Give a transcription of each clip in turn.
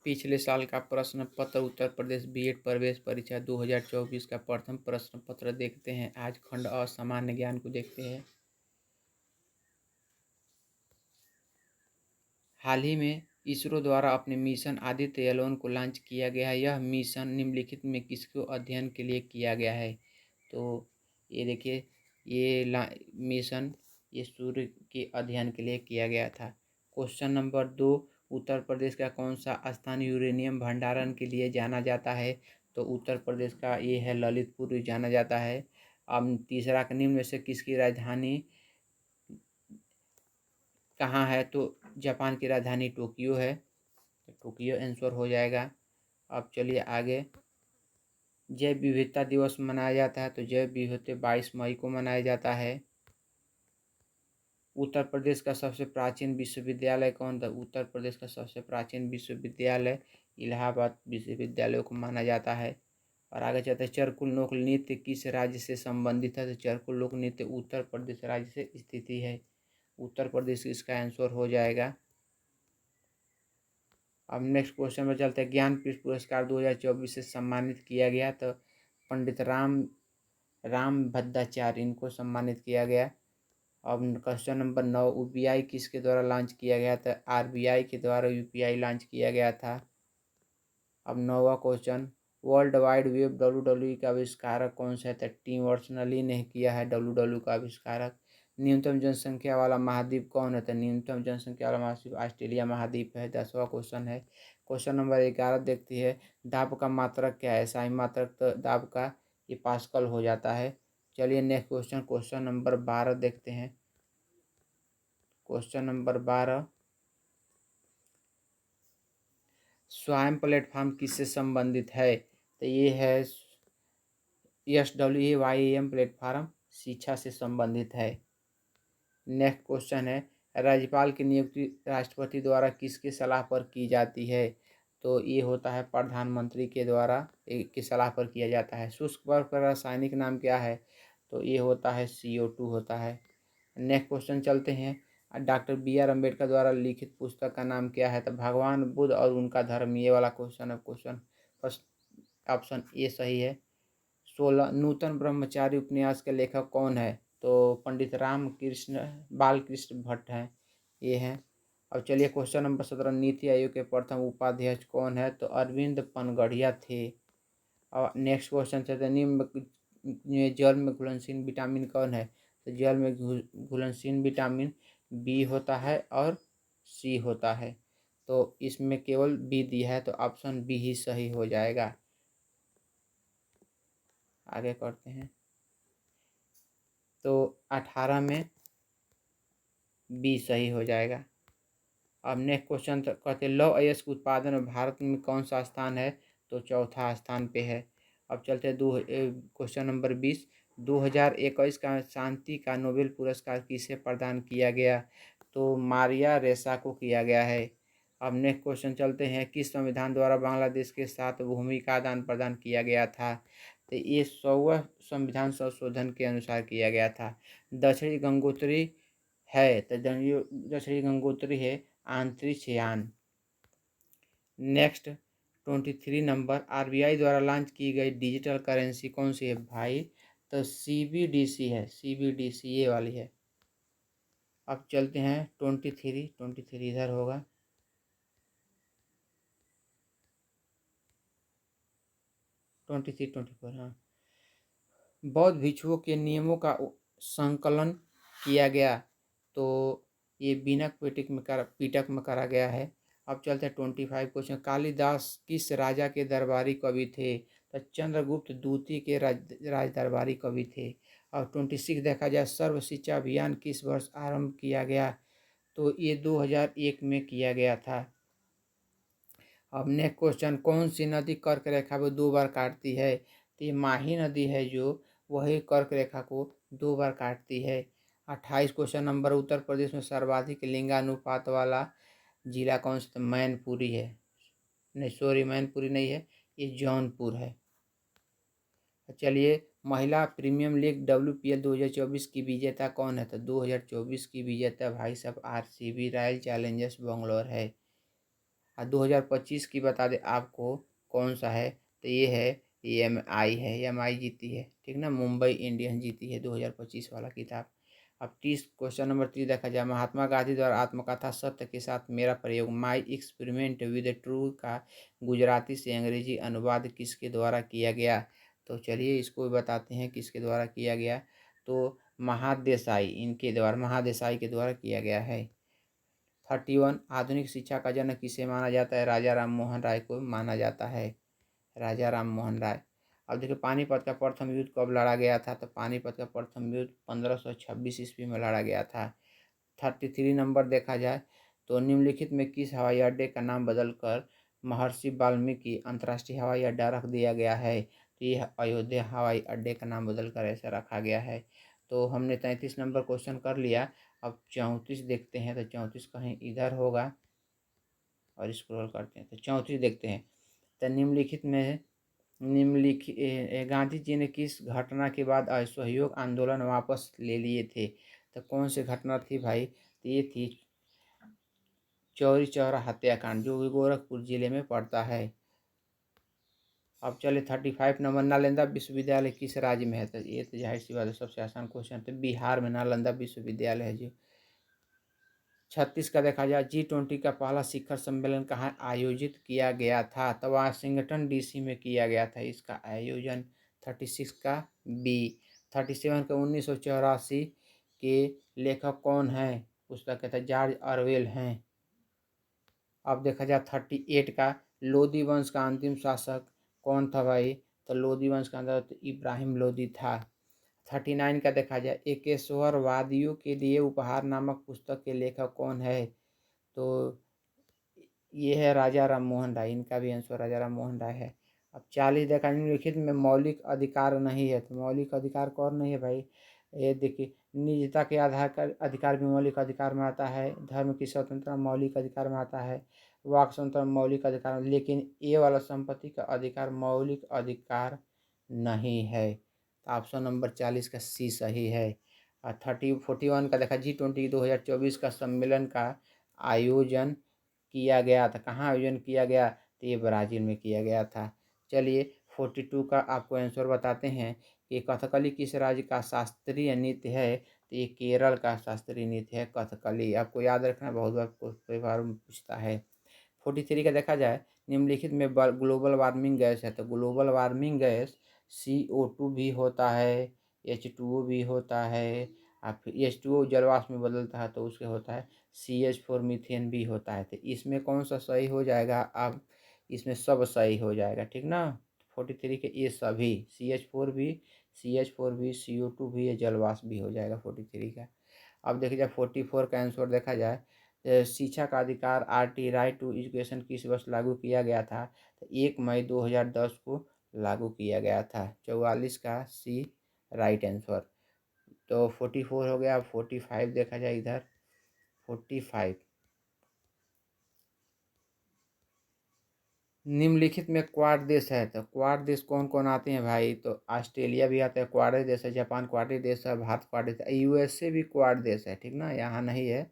पिछले साल का प्रश्न पत्र उत्तर प्रदेश बीएड प्रवेश परीक्षा 2024 का प्रथम प्रश्न पत्र देखते हैं। आज खंड और सामान्य ज्ञान को देखते हैं। हाल ही में इसरो द्वारा अपने मिशन आदित्य L1 को लॉन्च किया गया है। यह मिशन निम्नलिखित में किसको अध्ययन के लिए किया गया है? तो ये देखिए, ये मिशन ये सूर्य के अध्ययन के लिए किया गया था। क्वेश्चन नंबर 2, उत्तर प्रदेश का कौन सा स्थान यूरेनियम भंडारण के लिए जाना जाता है? तो उत्तर प्रदेश का ये है ललितपुर जाना जाता है। अब तीसरा, निम्न में से किसकी राजधानी कहाँ है? तो जापान की राजधानी टोक्यो है, तो टोक्यो आंसर हो जाएगा। अब चलिए आगे। जैव विविधता दिवस मनाया जाता है, तो जैव विविधता 22 मई को मनाया जाता है। उत्तर प्रदेश का सबसे प्राचीन विश्वविद्यालय कौन था? उत्तर प्रदेश का सबसे प्राचीन विश्वविद्यालय इलाहाबाद विश्वविद्यालय को माना जाता है। और आगे चलते हैं, चरकुल लोक नृत्य किस राज्य से संबंधित है? तो चरकुल लोक नृत्य उत्तर प्रदेश राज्य से स्थित है। उत्तर प्रदेश इसका आंसर हो जाएगा। अब नेक्स्ट क्वेश्चन में चलते हैं। ज्ञानपीठ पुरस्कार 2024 से सम्मानित किया गया, तो पंडित राम भद्राचार्य इनको सम्मानित किया गया। अब क्वेश्चन नंबर 9, यूपीआई किसके द्वारा लॉन्च किया गया था? आरबीआई के द्वारा यूपीआई लॉन्च किया गया था। अब 9वां question, world wide web W का आविष्कारक कौन सा है? तो टिम बर्नर्स-ली ने किया है डब्ल्यू का आविष्कारक। न्यूनतम जनसंख्या वाला महाद्वीप कौन है? तो न्यूनतम जनसंख्या वाला महाद्वीप ऑस्ट्रेलिया महाद्वीप है। 10वां क्वेश्चन है। क्वेश्चन नंबर 11 देखती है, दाब का मात्रक क्या है? साई मात्रक तो दाब का ये पास्कल हो जाता है। चलिए नेक्स्ट क्वेश्चन, क्वेश्चन नंबर 12 देखते हैं। क्वेश्चन नंबर 12, स्वयं प्लेटफॉर्म किससे संबंधित है? तो ये है SWAYAM प्लेटफॉर्म शिक्षा से संबंधित है। नेक्स्ट क्वेश्चन है, राज्यपाल की नियुक्ति राष्ट्रपति द्वारा किसकी सलाह पर की जाती है? तो ये होता है प्रधानमंत्री के द्वारा की सलाह पर किया जाता है। शुष्क बर्फ का रासायनिक नाम क्या है? तो ये होता है CO2 होता है। नेक्स्ट क्वेश्चन चलते हैं, डॉक्टर BR अम्बेडकर द्वारा लिखित पुस्तक का नाम क्या है? तो भगवान बुद्ध और उनका धर्म, ये वाला क्वेश्चन है। क्वेश्चन फर्स्ट ऑप्शन ए सही है। 16, नूतन ब्रह्मचारी उपन्यास के लेखक कौन है? तो पंडित राम कृष्ण बालकृष्ण भट्ट हैं, ये हैं। अब चलिए क्वेश्चन नंबर 17, नीति आयोग के प्रथम उपाध्यक्ष कौन है? तो अरविंद पनगढ़िया थे। और नेक्स्ट क्वेश्चन चलते हैं, निम्न जल में घुलनशील विटामिन कौन है? तो जल में घुलनशील विटामिन B होता है और C होता है। तो इसमें केवल B दिया है, तो ऑप्शन B ही सही हो जाएगा। आगे करते हैं, तो 18 में B सही हो जाएगा। अब नेक्स्ट क्वेश्चन कहते हैं, लौह अयस्क उत्पादन में भारत में कौन सा स्थान है? तो चौथा स्थान पे है। अब चलते हैं क्वेश्चन नंबर 20, 2021 का शांति का नोबेल पुरस्कार किसे प्रदान किया गया? तो मारिया रेसा को किया गया है। अब नेक्स्ट क्वेश्चन चलते हैं, किस संविधान द्वारा बांग्लादेश के साथ भूमि का आदान प्रदान किया गया था? तो ये 100वां संविधान संशोधन के अनुसार किया गया था। दक्षिणी गंगोत्री है, तो दक्षिणी गंगोत्री है अंतरिक्ष यान। नेक्स्ट 23 नंबर, आरबीआई द्वारा लॉन्च की गई डिजिटल करेंसी कौन सी है भाई? तो CBDC है, CBDC ये वाली है। अब चलते हैं 23 इधर होगा। ट्वेंटी 24, हाँ। बौद्ध भिक्षुओं के नियमों का संकलन किया गया, तो ये बीनक पीटक में करा गया है। अब चलते हैं 25 क्वेश्चन, कालिदास किस राजा के दरबारी कवि थे? तो चंद्रगुप्त द्वितीय के राज दरबारी कवि थे। और 26 देखा जाए, सर्व शिक्षा अभियान किस वर्ष आरंभ किया गया? तो ये 2001 में किया गया था। अब नेक्स्ट क्वेश्चन, कौन सी नदी कर्क रेखा को 2 बार काटती है? तो ये माही नदी है, जो वही कर्क रेखा को 2 बार काटती है। 28 क्वेश्चन नंबर, उत्तर प्रदेश में सर्वाधिक लिंगानुपात वाला जिला कौन सा? तो मैनपुरी है, नहीं सॉरी मैनपुरी नहीं है, ये जौनपुर है। चलिए, महिला प्रीमियम लीग WPL 2024 की विजेता कौन है? तो 2024 की विजेता भाई साहब RCB रॉयल चैलेंजर्स बेंगलोर है। और 2025 की बता दें आपको कौन सा है, तो ये है एमआई है, एमआई जीती है, ठीक ना, मुंबई इंडियंस जीती है 2025 वाला किताब। अब 30 क्वेश्चन नंबर 30 देखा जाए, महात्मा गांधी द्वारा आत्मकथा सत्य के साथ मेरा प्रयोग माई एक्सपेरिमेंट विद ट्रू का गुजराती से अंग्रेजी अनुवाद किसके द्वारा किया गया। तो चलिए इसको भी बताते हैं किसके द्वारा किया गया। तो महादेसाई, इनके द्वारा, महादेसाई के द्वारा किया गया है। 31 आधुनिक शिक्षा का जनक किसे माना जाता है, राजा राम मोहन राय को माना जाता है, राजा राम मोहन राय। अब देखिए पानीपत का प्रथम युद्ध कब लड़ा गया था, तो पानीपत का प्रथम युद्ध 1526 ईस्वी में लड़ा गया था। 33 नंबर देखा जाए तो निम्नलिखित में किस हवाई अड्डे का नाम बदलकर महर्षि वाल्मीकि अंतर्राष्ट्रीय हवाई अड्डा रख दिया गया है, तो ये अयोध्या हवाई अड्डे का नाम बदलकर ऐसा रखा गया है। तो हमने 33 नंबर क्वेश्चन कर लिया। अब 34 देखते हैं, तो 34 कहीं इधर होगा और स्क्रॉल करते हैं तो 34 देखते हैं। तो निम्नलिखित में निम्नलिखित गांधी जी ने किस घटना के बाद असहयोग आंदोलन वापस ले लिए थे, तो कौन सी घटना थी भाई, तो ये थी चौरी चौरा हत्याकांड, जो कि गोरखपुर जिले में पड़ता है। अब चले 35 नंबर, नालंदा विश्वविद्यालय किस राज्य में है, तो ये तो जाहिर सी बात है सबसे आसान क्वेश्चन, तो बिहार में नालंदा विश्वविद्यालय है जी। 36 का देखा जाए, G20 का पहला शिखर सम्मेलन कहाँ आयोजित किया गया था, तो वाशिंगटन डीसी में किया गया था इसका आयोजन। 36 का बी। 37 का 1984 के लेखक कौन है, पुस्तक कहता है जॉर्ज ऑरवेल हैं। अब देखा जाए 38 का, लोदी वंश का अंतिम शासक कौन था भाई, तो लोदी वंश का अंदर तो इब्राहिम लोदी था। 39 का देखा जाए, एकेश्वर वादियों के लिए उपहार नामक पुस्तक के लेखक कौन है, तो ये है राजा राम मोहन राय, इनका भी आंसर राजा राम मोहन राय है। अब 40 देखा, निम्नलिखित में मौलिक अधिकार नहीं है, तो मौलिक अधिकार कौन नहीं है भाई, ये देखिए, निजता के आधार का अधिकार भी मौलिक अधिकार में आता है, धर्म की स्वतंत्रता मौलिक अधिकार में आता है, वाक स्वतंत्रता मौलिक अधिकार, लेकिन ये वाला संपत्ति का अधिकार मौलिक अधिकार नहीं है। तो ऑप्शन नंबर 40 का सी सही है। और 41 का देखा, G20 2024 का सम्मेलन का आयोजन किया गया था, कहाँ आयोजन किया गया, तो ये ब्राज़ील में किया गया था। चलिए 42 का आपको आंसर बताते हैं कि कथकली किस राज्य का शास्त्रीय नृत्य है, तो ये केरल का शास्त्रीय नृत्य है कथकली, आपको याद रखना, बहुत बार कई बार पूछता है। 43 का देखा जाए, निम्नलिखित में ग्लोबल वार्मिंग गैस है, तो ग्लोबल वार्मिंग गैस CO2 भी होता है, H2O भी होता है, और फिर H2O जलवाष्प में बदलता है तो उसके होता है CH4 मीथेन भी होता है। तो इसमें कौन सा सही हो जाएगा, अब इसमें सब सही हो जाएगा, ठीक ना। 43 के ये सभी CH4 भी CO2 भी, ये जलवाष्प भी हो जाएगा 43 का। अब देखिए जाए 44 का आंसर देखा जाए, शिक्षा का अधिकार RT राइट टू एजुकेशन किस वर्ष लागू किया गया था, तो 1 मई 2010 को लागू किया गया था। 44 का सी राइट आंसर। तो 44 हो गया। 45 देखा जाए इधर, 45 निम्नलिखित में क्वाड देश है, तो क्वाड देश कौन कौन आते हैं भाई, तो ऑस्ट्रेलिया भी आता है, क्वाड देश है, जापान क्वाड देश है, भारत क्वाड देश है, USA भी क्वाड देश है, ठीक ना, यहाँ नहीं है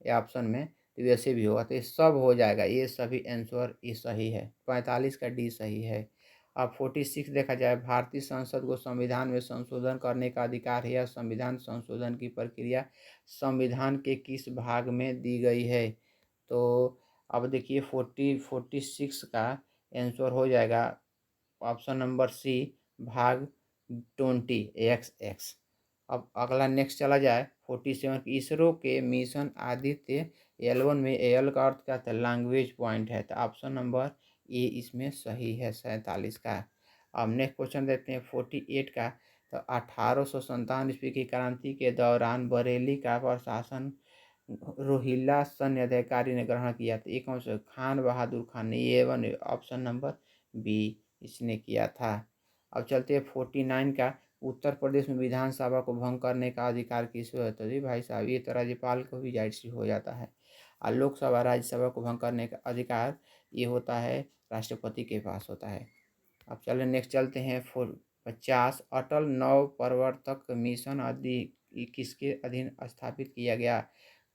ये ऑप्शन में, तो USA भी होगा, तो ये सब हो जाएगा, ये सभी आंसर ये सही है। 45 का डी सही है। अब 46 देखा जाए, भारतीय संसद को संविधान में संशोधन करने का अधिकार है, या संविधान संशोधन की प्रक्रिया संविधान के किस भाग में दी गई है, तो अब देखिए 46 का आंसर हो जाएगा ऑप्शन नंबर सी, भाग 20XX। अब अगला नेक्स्ट चला जाए 47, इसरो के मिशन आदित्य L1 में एल का अर्थ क्या था, लैंग्वेज पॉइंट है, तो ऑप्शन नंबर ए इसमें सही है 47 का। अब नेक्स्ट क्वेश्चन देखते हैं 48 का, तो 1857 ईस्वी की क्रांति के दौरान बरेली का प्रशासन रोहिल्ला सैन्य अधिकारी ने ग्रहण किया था, एक कौन सा, खान बहादुर खान ने, ये वन ऑप्शन नंबर बी इसने किया था। अब चलते हैं 49 का, उत्तर प्रदेश में विधानसभा को भंग करने का अधिकार किसे होता है, जी भाई साहब ये तो राज्यपाल को भी जाहिर सी हो जाता है, और लोकसभा राज्यसभा को भंग करने का अधिकार ये होता है राष्ट्रपति के पास होता है। अब चले नेक्स्ट चलते हैं 50, अटल नव प्रवर्तक मिशन आदि किसके अधीन स्थापित किया गया,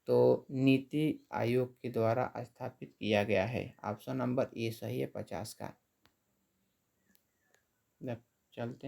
तो नीति आयोग के द्वारा स्थापित किया गया है। ऑप्शन नंबर ए सही है 50 का। चलते हैं